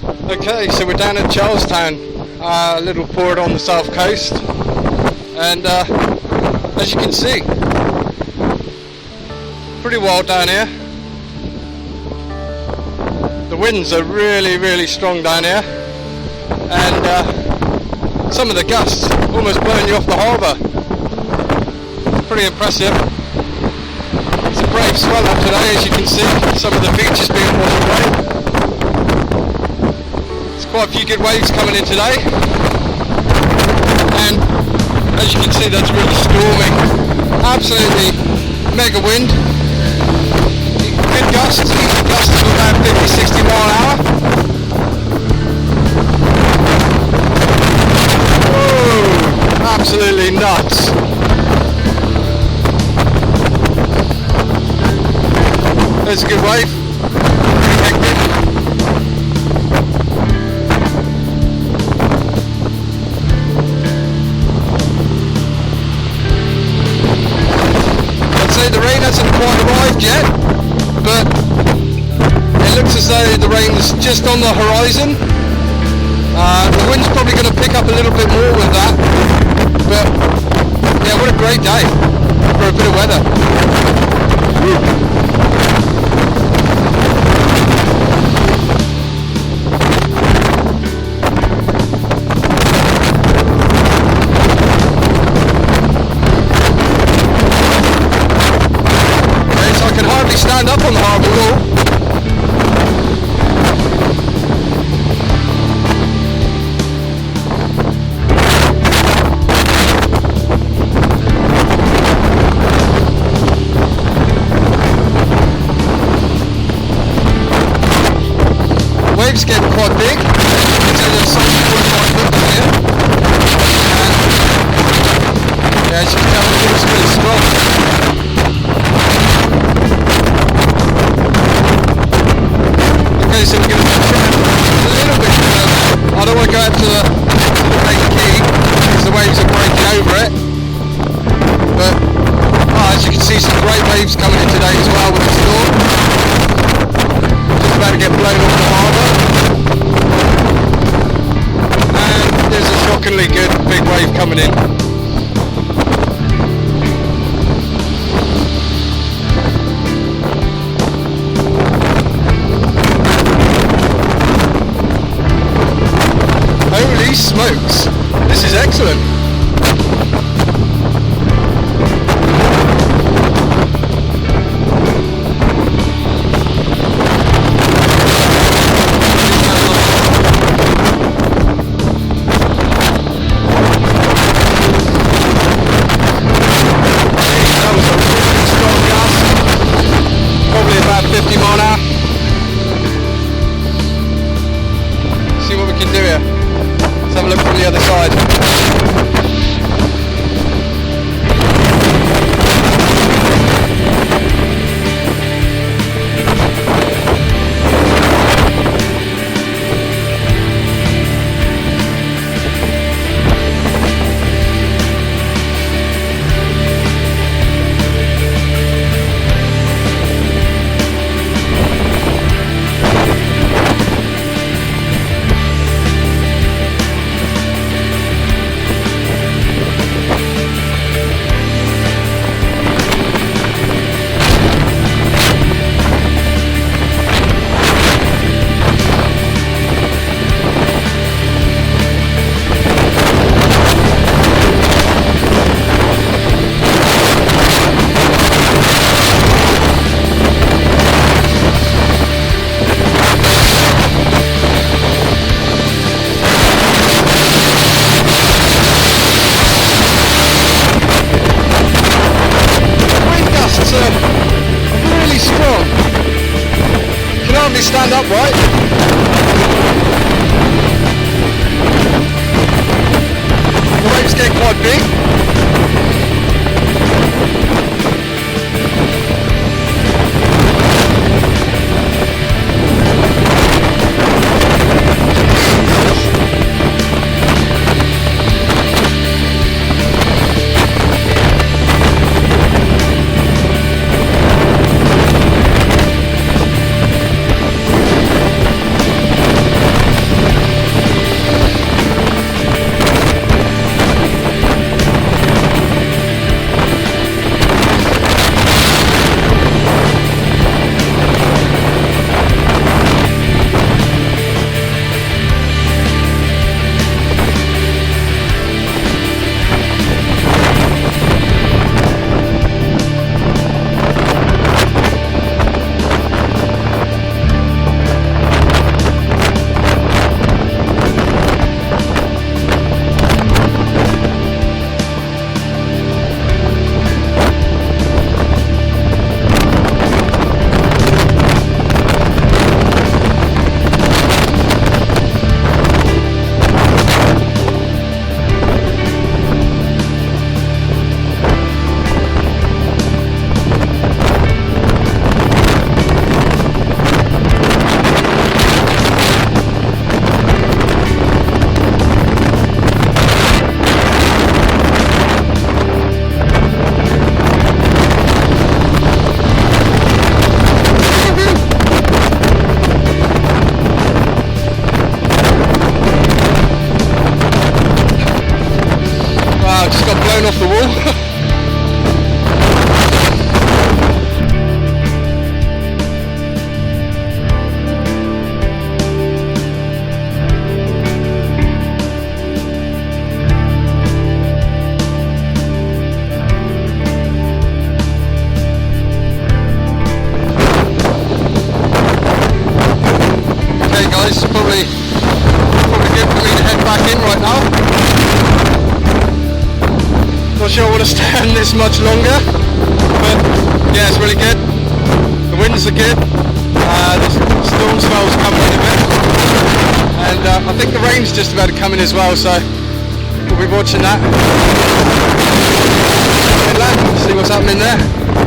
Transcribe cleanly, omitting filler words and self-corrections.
Okay, so we're down at Charlestown, a little port on the south coast, and as you can see, pretty wild down here. The winds are really strong down here, and some of the gusts almost blowing you off the harbour. Pretty impressive. It's a brave swell up today, as you can see, some of the beaches being washed away. Quite a few good waves coming in today, and as you can see, that's really stormy. Absolutely mega wind, good gusts of about 50-60 mile an hour. Whoa, absolutely nuts. There's a good wave. Pretty hectic. The rain hasn't quite arrived yet, but it looks as though the rain is just on the horizon. The wind's probably going to pick up a little bit more with that, but yeah, what a great day for a bit of weather. Stand up on the harbour wall. Waves getting quite big. So there's some 45 foot here. And yeah, as you can tell, the wind's really strong. So we're going to try a little bit further. I don't want to go out to the main quay because the waves are breaking over it, but as you can see, some great waves coming in today as well with the storm. Just about to get blown off the harbour, and there's a shockingly good big wave coming in. Holy smokes, this is excellent. That was a really strong gust, probably about 50 mile an hour. See what we can do here. Let's have a look from the other side. Stand upright. The waves get quite big. sure I want to stand this much longer, but yeah, it's really good. The winds are good. The storm swell's coming in a bit, and I think the rain's just about to come in as well, so we'll be watching that. Inland, see what's happening there.